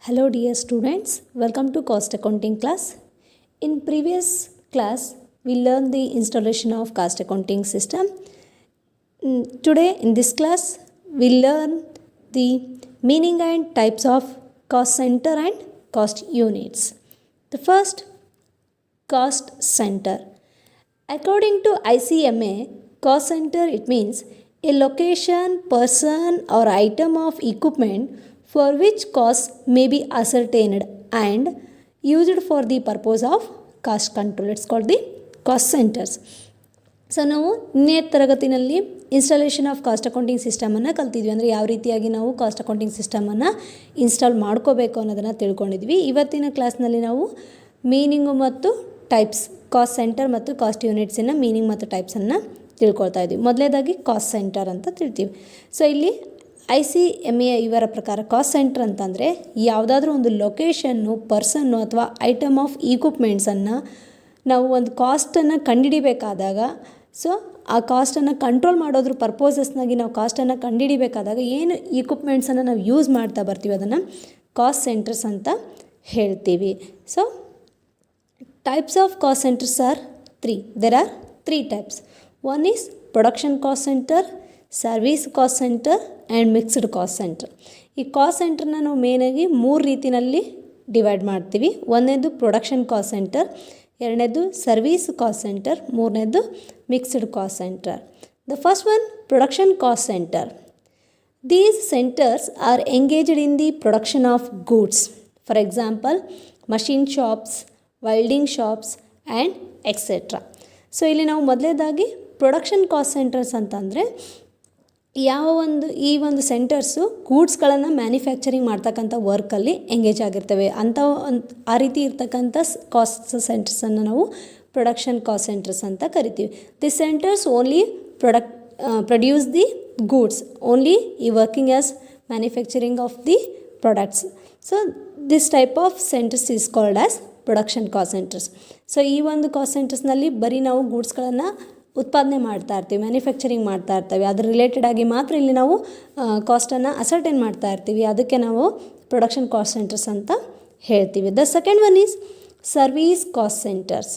Hello dear students, welcome to cost accounting class. In previous class we learned the installation of cost accounting system. Today in this class we learn the meaning and types of cost center and cost units. The first, cost center. According to ICMA, cost center it means a location, person or item of equipment for which costs may be ascertained and used for the purpose of cost control. It's called the cost centers. So ನಾವು ನಿನ್ನೆ ತರಗತಿನಲ್ಲಿ installation of cost accounting ಸಿಸ್ಟಮನ್ನು ಕಲ್ತಿದ್ವಿ. ಅಂದರೆ ಯಾವ ರೀತಿಯಾಗಿ ನಾವು cost accounting ಸಿಸ್ಟಮನ್ನು install ಮಾಡ್ಕೋಬೇಕು ಅನ್ನೋದನ್ನು ತಿಳ್ಕೊಂಡಿದ್ವಿ. ಇವತ್ತಿನ ಕ್ಲಾಸ್ನಲ್ಲಿ ನಾವು ಮೀನಿಂಗು ಮತ್ತು ಟೈಪ್ಸ್, ಕಾಸ್ಟ್ ಸೆಂಟರ್ ಮತ್ತು ಕಾಸ್ಟ್ ಯೂನಿಟ್ಸಿನ ಮೀನಿಂಗ್ ಮತ್ತು ಟೈಪ್ಸನ್ನು ತಿಳ್ಕೊಳ್ತಾ ಇದ್ವಿ. ಮೊದಲನೇದಾಗಿ ಕಾಸ್ಟ್ ಸೆಂಟರ್ ಅಂತ ತಿಳ್ತೀವಿ. ಸೊ ಇಲ್ಲಿ ICMA ಇವರ ಪ್ರಕಾರ ಕಾಸ್ಟ್ ಸೆಂಟರ್ ಅಂತಂದರೆ ಯಾವುದಾದ್ರೂ ಒಂದು ಲೊಕೇಶನ್ನು, ಪರ್ಸನ್ನು ಅಥವಾ ಐಟಮ್ ಆಫ್ ಈಕ್ವಿಪ್ಮೆಂಟ್ಸನ್ನು ನಾವು ಒಂದು ಕಾಸ್ಟನ್ನು ಕಂಡುಹಿಡಿಬೇಕಾದಾಗ, ಸೊ ಆ ಕಾಸ್ಟನ್ನು ಕಂಟ್ರೋಲ್ ಮಾಡೋದ್ರ ಪರ್ಪೋಸಸ್ನಾಗಿ ನಾವು ಕಾಸ್ಟನ್ನು ಕಂಡುಹಿಡಿಬೇಕಾದಾಗ ಏನು ಈಕ್ವಿಪ್ಮೆಂಟ್ಸನ್ನು ನಾವು ಯೂಸ್ ಮಾಡ್ತಾ ಬರ್ತೀವಿ ಅದನ್ನು ಕಾಸ್ಟ್ ಸೆಂಟರ್ಸ್ ಅಂತ ಹೇಳ್ತೀವಿ. So types of cost centres are three. There are three types. One is production cost centre, service cost centre and mixed cost centre. ಈ ಕಾಸ್ಟ್ ಸೆಂಟರ್ನ ನಾವು ಮೇನಾಗಿ ಮೂರು ರೀತಿಯಲ್ಲಿ ಡಿವೈಡ್ ಮಾಡ್ತೀವಿ. ಒಂದನೇದು ಪ್ರೊಡಕ್ಷನ್ ಕಾಸ್ಟ್ ಸೆಂಟರ್, ಎರಡನೇದು ಸರ್ವಿಸ್ ಕಾಸ್ಟ್ ಸೆಂಟರ್, ಮೂರನೇದು mixed cost centre. The first one, production cost centre. These centers are engaged in the production of goods. For example, machine shops, welding shops and etc. So ಇಲ್ಲಿ ನಾವು ಮೊದಲೇದಾಗಿ production cost centres ಅಂತಂದರೆ ಈ ಒಂದು centres ಗೂಡ್ಸ್ಗಳನ್ನು manufacturing ಮಾಡ್ತಕ್ಕಂಥ ವರ್ಕಲ್ಲಿ engage ಆಗಿರ್ತವೆ. ಆ ರೀತಿ ಇರ್ತಕ್ಕಂಥ ಕಾಸ್ಟ್ ಸೆಂಟರ್ಸನ್ನು ನಾವು ಪ್ರೊಡಕ್ಷನ್ ಕಾಸ್ಟ್ ಸೆಂಟರ್ಸ್ ಅಂತ ಕರಿತೀವಿ. The centres only produce the goods, only ಈ working as manufacturing of the products. So this type of centres is called as production cost centres. So ಈ ಒಂದು ಕಾಸ್ಟ್ ಸೆಂಟರ್ಸ್ನಲ್ಲಿ ಬರೀ ನಾವು ಗೂಡ್ಸ್ಗಳನ್ನು ಉತ್ಪಾದನೆ ಮಾಡ್ತಾ ಇರ್ತೀವಿ, ಮ್ಯಾನುಫ್ಯಾಕ್ಚರಿಂಗ್ ಮಾಡ್ತಾ ಇರ್ತೀವಿ. ಅದ್ರ ರಿಲೇಟೆಡ್ ಆಗಿ ಮಾತ್ರ ಇಲ್ಲಿ ನಾವು ಕಾಸ್ಟನ್ನು ಅಸರ್ಟೈನ್ ಮಾಡ್ತಾ ಇರ್ತೀವಿ. ಅದಕ್ಕೆ ನಾವು ಪ್ರೊಡಕ್ಷನ್ ಕಾಸ್ಟ್ ಸೆಂಟರ್ಸ್ ಅಂತ ಹೇಳ್ತೀವಿ. The second one is service cost centres.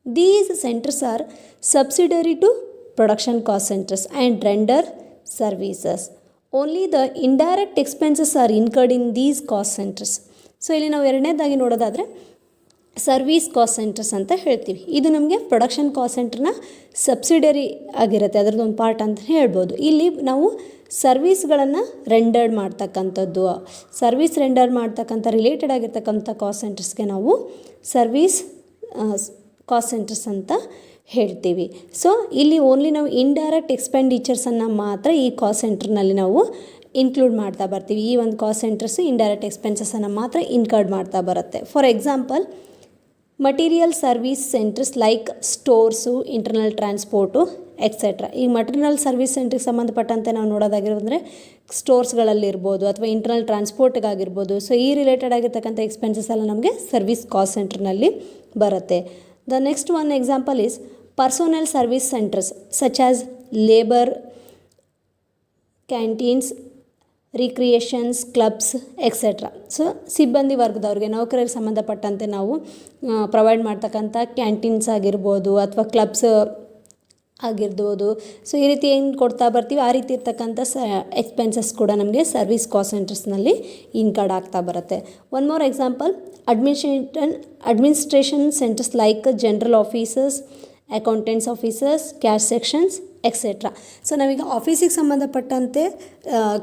These centres are subsidiary to production cost centres and render services. Only the indirect expenses are incurred in these cost centres. So ಇಲ್ಲಿ ನಾವು ಎರಡನೇದಾಗಿ ನೋಡೋದಾದರೆ service cost centres ಅಂತ ಹೇಳ್ತೀವಿ. ಇದು ನಮಗೆ production cost ಸೆಂಟರ್ನ subsidiary ಆಗಿರುತ್ತೆ, ಅದರದ್ದು ಒಂದು ಪಾರ್ಟ್ ಅಂತ ಹೇಳ್ಬೋದು. ಇಲ್ಲಿ ನಾವು ಸರ್ವೀಸ್ಗಳನ್ನು ರೆಂಡರ್ಡ್ ಮಾಡ್ತಕ್ಕಂಥದ್ದು, ಸರ್ವೀಸ್ ರೆಂಡರ್ ಮಾಡ್ತಕ್ಕಂಥ ರಿಲೇಟೆಡ್ ಆಗಿರ್ತಕ್ಕಂಥ ಕಾಸ್ಟ್ ಸೆಂಟರ್ಸ್ಗೆ ನಾವು ಸರ್ವೀಸ್ ಕಾಸ್ಟ್ ಸೆಂಟರ್ಸ್ ಅಂತ ಹೇಳ್ತೀವಿ. ಸೊ ಇಲ್ಲಿ ಓನ್ಲಿ ನಾವು ಇಂಡೈರೆಕ್ಟ್ ಎಕ್ಸ್ಪೆಂಡಿಚರ್ಸನ್ನು ಮಾತ್ರ ಈ ಕಾಸ್ಟ್ ಸೆಂಟರ್ನಲ್ಲಿ ನಾವು ಇನ್ಕ್ಲೂಡ್ ಮಾಡ್ತಾ ಬರ್ತೀವಿ. ಈ ಒಂದು ಕಾಸ್ಟ್ ಸೆಂಟರ್ಸು ಇಂಡೈರೆಕ್ಟ್ ಎಕ್ಸ್ಪೆನ್ಸಸನ್ನು ಮಾತ್ರ ಇನ್ಕರ್ಡ್ ಮಾಡ್ತಾ ಬರುತ್ತೆ. For example, material service centres like stores, internal transport etcetera. ಈ ಮಟೀರಿಯಲ್ ಸರ್ವಿಸ್ ಸೆಂಟ್ರಿಗೆ ಸಂಬಂಧಪಟ್ಟಂತೆ ನಾವು ನೋಡೋದಾಗಿರೋದಂದರೆ ಸ್ಟೋರ್ಸ್ಗಳಲ್ಲಿರ್ಬೋದು ಅಥವಾ ಇಂಟರ್ನಲ್ ಟ್ರಾನ್ಸ್ಪೋರ್ಟ್ಗಾಗಿರ್ಬೋದು. ಸೊ ಈ ರಿಲೇಟೆಡ್ ಆಗಿರ್ತಕ್ಕಂಥ ಎಕ್ಸ್ಪೆನ್ಸಸ್ ಎಲ್ಲ ನಮಗೆ ಸರ್ವಿಸ್ ಕಾಸ್ಟ್ ಸೆಂಟರ್ನಲ್ಲಿ ಬರುತ್ತೆ. The next one example is personnel service centres such as labour, canteens, recreations, clubs etcetera. So ಸಿಬ್ಬಂದಿ ವರ್ಗದವ್ರಿಗೆ, ನೌಕರರಿಗೆ ಸಂಬಂಧಪಟ್ಟಂತೆ ನಾವು ಪ್ರೊವೈಡ್ ಮಾಡ್ತಕ್ಕಂಥ ಕ್ಯಾಂಟೀನ್ಸ್ ಆಗಿರ್ಬೋದು ಅಥವಾ ಕ್ಲಬ್ಸ್ ಆಗಿರ್ಬೋದು. ಸೊ ಈ ರೀತಿ ಏನು ಕೊಡ್ತಾ ಬರ್ತೀವಿ, ಆ ರೀತಿ ಇರ್ತಕ್ಕಂಥ ಎಕ್ಸ್ಪೆನ್ಸಸ್ ಕೂಡ ನಮಗೆ ಸರ್ವಿಸ್ ಕಾಸ್ಟ್ ಸೆಂಟರ್ಸ್ನಲ್ಲಿ ಇನ್ಕರ್ಡ್ ಆಗ್ತಾ ಬರುತ್ತೆ. One more example, administration centres like general offices, accountants offices, cash sections etcetera. So ನಾವೀಗ ಆಫೀಸಿಗೆ ಸಂಬಂಧಪಟ್ಟಂತೆ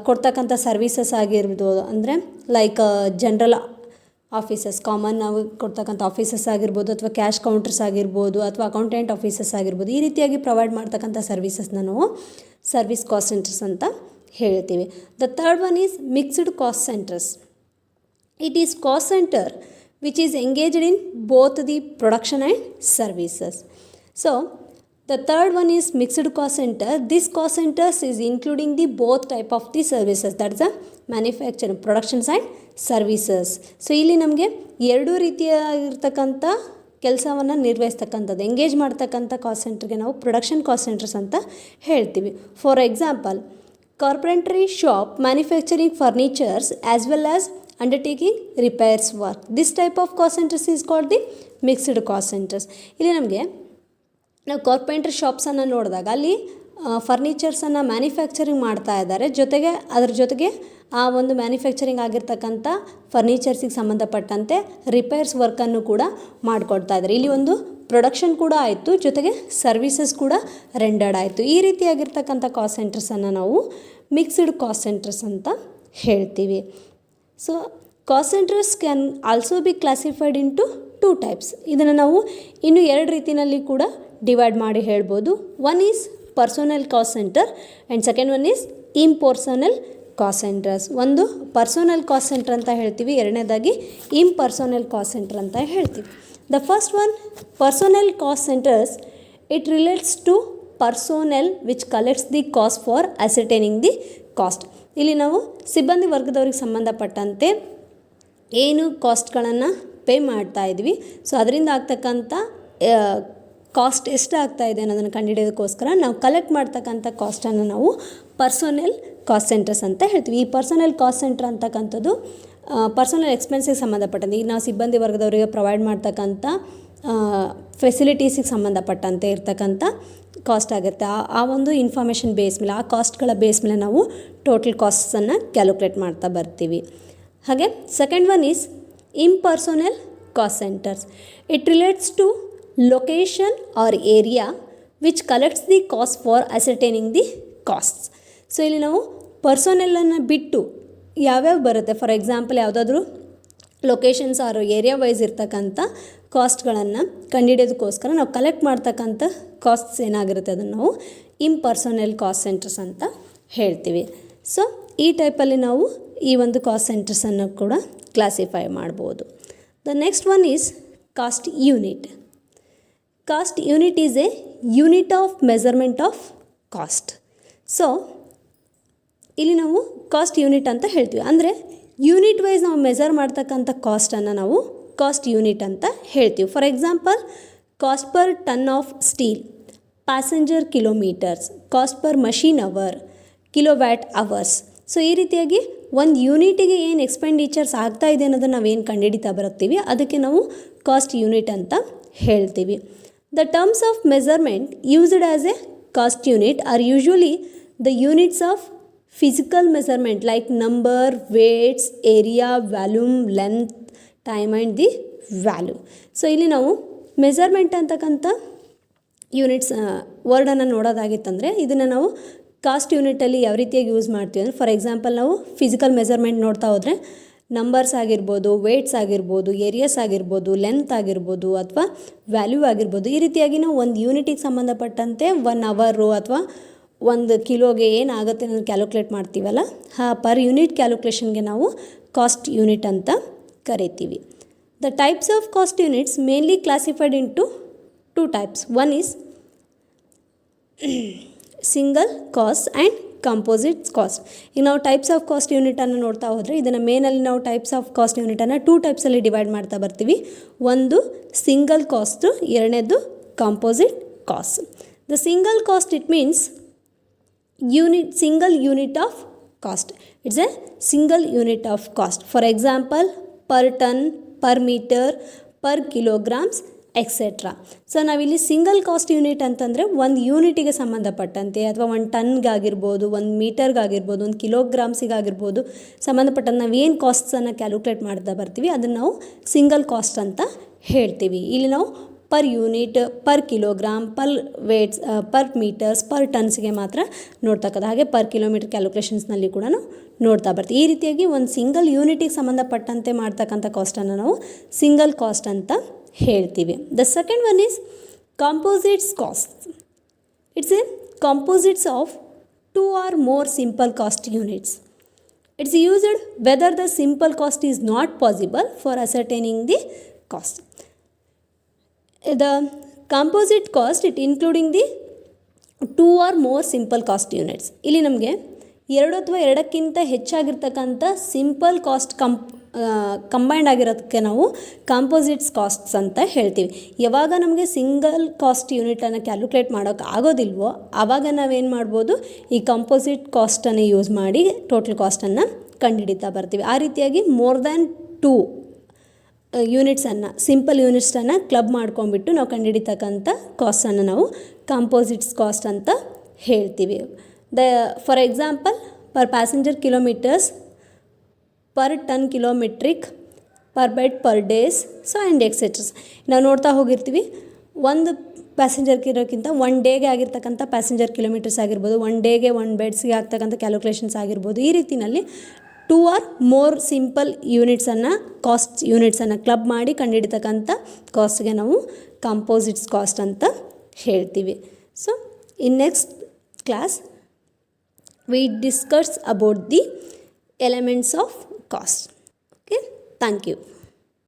ಕೊಡ್ತಕ್ಕಂಥ ಸರ್ವೀಸಸ್ ಆಗಿರ್ಬೋದು, ಅಂದರೆ ಲೈಕ್ ಜನರಲ್ ಆಫೀಸಸ್, ಕಾಮನ್ ನಾವು ಕೊಡ್ತಕ್ಕಂಥ ಆಫೀಸಸ್ ಆಗಿರ್ಬೋದು ಅಥವಾ ಕ್ಯಾಶ್ ಕೌಂಟರ್ಸ್ ಆಗಿರ್ಬೋದು ಅಥವಾ ಅಕೌಂಟೆಂಟ್ ಆಫೀಸಸ್ ಆಗಿರ್ಬೋದು. ಈ ರೀತಿಯಾಗಿ ಪ್ರೊವೈಡ್ ಮಾಡ್ತಕ್ಕಂಥ ಸರ್ವೀಸಸ್ನ ನಾವು ಸರ್ವಿಸ್ ಕಾಸ್ಟ್ ಸೆಂಟರ್ಸ್ ಅಂತ ಹೇಳ್ತೀವಿ. The third one is mixed cost centres. It is cost centre which is engaged in both the production and services. So the third one is mixed cost center. This cost centers is including the both type of the services, that is the manufacturing, productions and services. So ಇಲ್ಲಿ ನಮಗೆ ಎರಡೂ ರೀತಿಯಾಗಿರ್ತಕ್ಕಂಥ ಕೆಲಸವನ್ನು ನಿರ್ವಹಿಸ್ತಕ್ಕಂಥದ್ದು, engage ಮಾಡ್ತಕ್ಕಂಥ cost ಸೆಂಟರ್ಗೆ ನಾವು production cost centres ಅಂತ ಹೇಳ್ತೀವಿ. For example, carpentry shop manufacturing furnitures as well as undertaking repairs work. This type of cost centers is called the mixed cost centers. ಇಲ್ಲಿ ನಮಗೆ ನಾವು ಕಾರ್ಪೆಂಟ್ರಿ ಶಾಪ್ಸನ್ನು ನೋಡಿದಾಗ ಅಲ್ಲಿ ಫರ್ನಿಚರ್ಸನ್ನು ಮ್ಯಾನುಫ್ಯಾಕ್ಚರಿಂಗ್ ಮಾಡ್ತಾ ಇದ್ದಾರೆ, ಜೊತೆಗೆ ಅದ್ರ ಜೊತೆಗೆ ಆ ಒಂದು ಮ್ಯಾನುಫ್ಯಾಕ್ಚರಿಂಗ್ ಆಗಿರ್ತಕ್ಕಂಥ ಫರ್ನಿಚರ್ಸಿಗೆ ಸಂಬಂಧಪಟ್ಟಂತೆ ರಿಪೇರ್ಸ್ ವರ್ಕನ್ನು ಕೂಡ ಮಾಡಿಕೊಡ್ತಾ ಇದ್ದಾರೆ. ಇಲ್ಲಿ ಒಂದು ಪ್ರೊಡಕ್ಷನ್ ಕೂಡ ಆಯಿತು, ಜೊತೆಗೆ ಸರ್ವಿಸಸ್ ಕೂಡ ರೆಂಡರ್ಡ್ ಆಯಿತು. ಈ ರೀತಿಯಾಗಿರ್ತಕ್ಕಂಥ ಕಾಸ್ಟ್ ಸೆಂಟರ್ಸನ್ನು ನಾವು ಮಿಕ್ಸ್ಡ್ ಕಾಸ್ಟ್ ಸೆಂಟರ್ಸ್ ಅಂತ ಹೇಳ್ತೀವಿ. So cost centres can also be classified into 2 types. ಇದನ್ನು ನಾವು ಇನ್ನು 2 ರೀತಿಯಲ್ಲಿ ಕೂಡ ಡಿವೈಡ್ ಮಾಡಿ ಹೇಳ್ಬೋದು. One is personal cost centre and second one is impersonal cost centres. ಒಂದು ಪರ್ಸೋನಲ್ ಕಾಸ್ಟ್ ಸೆಂಟರ್ ಅಂತ ಹೇಳ್ತೀವಿ, ಎರಡನೇದಾಗಿ ಇಂಪರ್ಸೋನಲ್ ಕಾಸ್ಟ್ ಸೆಂಟರ್ ಅಂತ ಹೇಳ್ತೀವಿ. The first one, personal cost centres, it relates to personal which collects the cost for ascertaining the cost. ಇಲ್ಲಿ ನಾವು ಸಿಬ್ಬಂದಿ ವರ್ಗದವ್ರಿಗೆ ಸಂಬಂಧಪಟ್ಟಂತೆ ಏನು ಕಾಸ್ಟ್ಗಳನ್ನು ಪೇ ಮಾಡ್ತಾ ಇದ್ವಿ, ಸೊ ಅದರಿಂದ ಆಗ್ತಕ್ಕಂಥ ಕಾಸ್ಟ್ ಎಷ್ಟು ಆಗ್ತಾ ಇದೆ ಅನ್ನೋದನ್ನು ಕಂಡುಹಿಡಿಯೋದಕ್ಕೋಸ್ಕರ ನಾವು ಕಲೆಕ್ಟ್ ಮಾಡ್ತಕ್ಕಂಥ ಕಾಸ್ಟನ್ನು ನಾವು ಪರ್ಸೋನಲ್ ಕಾಸ್ಟ್ ಸೆಂಟರ್ಸ್ ಅಂತ ಹೇಳ್ತೀವಿ. ಈ ಪರ್ಸೋನಲ್ ಕಾಸ್ಟ್ ಸೆಂಟರ್ ಅಂತಕ್ಕಂಥದ್ದು ಪರ್ಸೋನಲ್ ಎಕ್ಸ್ಪೆನ್ಸಿಗೆ ಸಂಬಂಧಪಟ್ಟಂತೆ, ಈಗ ನಾವು ಸಿಬ್ಬಂದಿ ವರ್ಗದವರಿಗೆ ಪ್ರೊವೈಡ್ ಮಾಡ್ತಕ್ಕಂಥ ಫೆಸಿಲಿಟೀಸಿಗೆ ಸಂಬಂಧಪಟ್ಟಂತೆ ಇರ್ತಕ್ಕಂಥ ಕಾಸ್ಟ್ ಆಗುತ್ತೆ. ಆ ಒಂದು ಇನ್ಫಾರ್ಮೇಷನ್ ಬೇಸ್ ಮೇಲೆ, ಆ ಕಾಸ್ಟ್ಗಳ ಬೇಸ್ ಮೇಲೆ ನಾವು ಟೋಟಲ್ ಕಾಸ್ಟ್ಸನ್ನು ಕ್ಯಾಲ್ಕುಲೇಟ್ ಮಾಡ್ತಾ ಬರ್ತೀವಿ. ಹಾಗೆ second one is impersonal cost centres. It relates to location or area which collects the cost for ascertaining the costs. So ಇಲ್ಲಿ ನಾವು ಪರ್ಸೋನಲನ್ನು ಬಿಟ್ಟು ಯಾವ್ಯಾವ ಬರುತ್ತೆ, ಫಾರ್ ಎಕ್ಸಾಂಪಲ್ ಯಾವುದಾದ್ರೂ ಲೊಕೇಶನ್ಸ್ ಆರ್ ಏರಿಯಾ ವೈಸ್ ಇರ್ತಕ್ಕಂಥ ಕಾಸ್ಟ್ಗಳನ್ನು ಕಂಡುಹಿಡಿಯೋದಕ್ಕೋಸ್ಕರ ನಾವು ಕಲೆಕ್ಟ್ ಮಾಡ್ತಕ್ಕಂಥ ಕಾಸ್ಟ್ಸ್ ಏನಾಗಿರುತ್ತೆ ಅದನ್ನು ನಾವು ಇಂಪರ್ಸೋನಲ್ ಕಾಸ್ಟ್ ಸೆಂಟರ್ಸ್ ಅಂತ ಹೇಳ್ತೀವಿ. ಸೊ ಈ ಟೈಪಲ್ಲಿ ನಾವು ಈ ಒಂದು ಕಾಸ್ಟ್ ಸೆಂಟರ್ಸನ್ನು ಕೂಡ ಕ್ಲಾಸಿಫೈ ಮಾಡ್ಬೋದು. The next one is cost unit. Cost unit is A unit of measurement of cost. So ಇಲ್ಲಿ ನಾವು ಕಾಸ್ಟ್ ಯೂನಿಟ್ ಅಂತ ಹೇಳ್ತೀವಿ, ಅಂದರೆ ಯೂನಿಟ್ ವೈಸ್ ನಾವು ಮೆಜರ್ ಮಾಡ್ತಕ್ಕಂಥ ಕಾಸ್ಟನ್ನು ನಾವು ಕಾಸ್ಟ್ ಯೂನಿಟ್ ಅಂತ ಹೇಳ್ತೀವಿ. For example, cost per ton of steel, passenger kilometres, cost per machine hour, kilowatt hours. So ಈ ರೀತಿಯಾಗಿ ಒಂದು ಯೂನಿಟಿಗೆ ಏನು ಎಕ್ಸ್ಪೆಂಡಿಚರ್ಸ್ ಆಗ್ತಾ ಇದೆ ಅನ್ನೋದನ್ನು ನಾವೇನು ಕಂಡುಹಿಡಿತಾ ಬರ್ತೀವಿ ಅದಕ್ಕೆ ನಾವು ಕಾಸ್ಟ್ ಯೂನಿಟ್ ಅಂತ ಹೇಳ್ತೀವಿ. The terms of measurement used as a cost unit are usually the units of physical measurement like number, weights, area, volume, length, time and the value. So ಇಲ್ಲಿ ನಾವು ಮೆಜರ್ಮೆಂಟ್ ಅಂತಕ್ಕಂಥ ಯೂನಿಟ್ಸ್ ವರ್ಡನ್ನು ನೋಡೋದಾಗಿತ್ತಂದರೆ ಇದನ್ನು ನಾವು cost ಯೂನಿಟಲ್ಲಿ ಯಾವ ರೀತಿಯಾಗಿ use ಮಾಡ್ತೀವಿ ಅಂದರೆ, for example ನಾವು ಫಿಸಿಕಲ್ ಮೆಜರ್ಮೆಂಟ್ ನೋಡ್ತಾ ಹೋದರೆ ನಂಬರ್ಸ್ ಆಗಿರ್ಬೋದು, ವೇಟ್ಸ್ ಆಗಿರ್ಬೋದು, ಏರಿಯಾಸ್ ಆಗಿರ್ಬೋದು, ಲೆಂತ್ ಆಗಿರ್ಬೋದು ಅಥವಾ ವ್ಯಾಲ್ಯೂ ಆಗಿರ್ಬೋದು. ಈ ರೀತಿಯಾಗಿ ನಾವು ಒಂದು ಯೂನಿಟಿಗೆ ಸಂಬಂಧಪಟ್ಟಂತೆ 1 ಅವರು ಅಥವಾ 1 ಕಿಲೋಗೆ ಏನಾಗುತ್ತೆ ಅನ್ನೋದು ಕ್ಯಾಲ್ಕುಲೇಟ್ ಮಾಡ್ತೀವಲ್ಲ, ಪರ್ ಯೂನಿಟ್ ಕ್ಯಾಲ್ಕುಲೇಷನ್ಗೆ ನಾವು ಕಾಸ್ಟ್ ಯೂನಿಟ್ ಅಂತ ಕರಿತೀವಿ. The types of cost units mainly classified into 2 types. One is single cost and composites cost. ಈಗ ನಾವು ಟೈಪ್ಸ್ ಆಫ್ ಕಾಸ್ಟ್ ಯೂನಿಟನ್ನು ನೋಡ್ತಾ ಹೋದರೆ ಇದನ್ನು ಮೇನಲ್ಲಿ ನಾವು ಟೈಪ್ಸ್ ಆಫ್ ಕಾಸ್ಟ್ ಯೂನಿಟನ್ನು 2 ಟೈಪ್ಸಲ್ಲಿ ಡಿವೈಡ್ ಮಾಡ್ತಾ ಬರ್ತೀವಿ. ಒಂದು ಸಿಂಗಲ್ ಕಾಸ್ಟು, ಎರಡನೇದು composite cost. The single cost it means single unit of cost. It's a single unit of cost. For example, per ton, per meter, per kilograms, etcetera. So ನಾವಿಲ್ಲಿ single cost unit ಅಂತಂದರೆ ಒಂದು ಯೂನಿಟಿಗೆ ಸಂಬಂಧಪಟ್ಟಂತೆ ಅಥವಾ 1 ಟನ್ಗಾಗಿರ್ಬೋದು, 1 ಮೀಟರ್ಗಾಗಿರ್ಬೋದು, 1 ಕಿಲೋಗ್ರಾಮ್ಸಿಗಾಗಿರ್ಬೋದು ಸಂಬಂಧಪಟ್ಟಂತೆ ನಾವು ಏನು ಕಾಸ್ಟ್ಸನ್ನು calculate ಮಾಡ್ತಾ ಬರ್ತೀವಿ ಅದನ್ನು ನಾವು ಸಿಂಗಲ್ ಕಾಸ್ಟ್ ಅಂತ ಹೇಳ್ತೀವಿ. ಇಲ್ಲಿ ನಾವು per unit, per kilogram, per weights, per metres, per ಟನ್ಸ್ಗೆ ಮಾತ್ರ ನೋಡ್ತಕ್ಕಂಥ, ಹಾಗೆ ಪರ್ ಕಿಲೋಮೀಟರ್ ಕ್ಯಾಲ್ಕುಲೇಷನ್ಸ್ನಲ್ಲಿ ಕೂಡ ನೋಡ್ತಾ ಬರ್ತೀವಿ. ಈ ರೀತಿಯಾಗಿ ಒಂದು ಸಿಂಗಲ್ ಯೂನಿಟಿಗೆ ಸಂಬಂಧಪಟ್ಟಂತೆ ಮಾಡ್ತಕ್ಕಂಥ ಕಾಸ್ಟನ್ನು ನಾವು ಸಿಂಗಲ್ ಕಾಸ್ಟ್ ಅಂತ ಹೇಳ್ತೀವಿ. The second one is composites cost. It's a composites of 2 or more simple cost units. It's used whether the simple cost is not possible for ascertaining the cost. The composite cost, it including the 2 or more simple cost units. ಇಲ್ಲಿ ನಮಗೆ 2 ಅಥವಾ 2ಕ್ಕಿಂತ ಹೆಚ್ಚಾಗಿರ್ತಕ್ಕಂಥ simple cost combined ಆಗಿರೋದಕ್ಕೆ ನಾವು composites costs ಅಂತ ಹೇಳ್ತೀವಿ. ಯಾವಾಗ ನಮಗೆ single cost ಯೂನಿಟನ್ನು calculate ಮಾಡೋಕ್ಕೆ ಆಗೋದಿಲ್ವೋ ಆವಾಗ ನಾವೇನು ಮಾಡ್ಬೋದು, ಈ ಕಾಂಪೋಸಿಟ್ ಕಾಸ್ಟನ್ನು ಯೂಸ್ ಮಾಡಿ ಟೋಟಲ್ ಕಾಸ್ಟನ್ನು ಕಂಡುಹಿಡಿತಾ ಬರ್ತೀವಿ. ಆ ರೀತಿಯಾಗಿ ಮೋರ್ ದ್ಯಾನ್ 2 ಯೂನಿಟ್ಸನ್ನು, ಸಿಂಪಲ್ ಯೂನಿಟ್ಸನ್ನು ಕ್ಲಬ್ ಮಾಡ್ಕೊಂಡ್ಬಿಟ್ಟು ನಾವು ಕಂಡುಹಿಡಿತಕ್ಕಂಥ ಕಾಸ್ಟನ್ನು ನಾವು ಕಾಂಪೋಸಿಟ್ಸ್ ಕಾಸ್ಟ್ ಅಂತ ಹೇಳ್ತೀವಿ. For example, per passenger kilometres, per ton kilometric, per bed per days, so and etceteras. ನಾವು ನೋಡ್ತಾ ಹೋಗಿರ್ತೀವಿ, ಒಂದು ಪ್ಯಾಸೆಂಜರ್ಗೆ ಇರೋಕ್ಕಿಂತ 1 ಡೇಗೆ ಆಗಿರ್ತಕ್ಕಂಥ ಪ್ಯಾಸೆಂಜರ್ ಕಿಲೋಮೀಟರ್ಸ್ ಆಗಿರ್ಬೋದು, 1 ಡೇಗೆ 1 ಬೆಡ್ಸ್ಗೆ ಆಗ್ತಕ್ಕಂಥ ಕ್ಯಾಲ್ಕುಲೇಷನ್ಸ್ ಆಗಿರ್ಬೋದು. ಈ ರೀತಿಯಲ್ಲಿ 2 ಆರ್ ಮೋರ್ ಸಿಂಪಲ್ ಯೂನಿಟ್ಸನ್ನು, ಕಾಸ್ಟ್ ಯೂನಿಟ್ಸನ್ನು ಕ್ಲಬ್ ಮಾಡಿ ಕಂಡುಹಿಡಿತಕ್ಕಂಥ ಕಾಸ್ಟ್ಗೆ ನಾವು ಕಾಂಪೋಸಿಟ್ಸ್ ಕಾಸ್ಟ್ ಅಂತ ಹೇಳ್ತೀವಿ. So in next class we discuss about the elements of cost. Okay, thank you.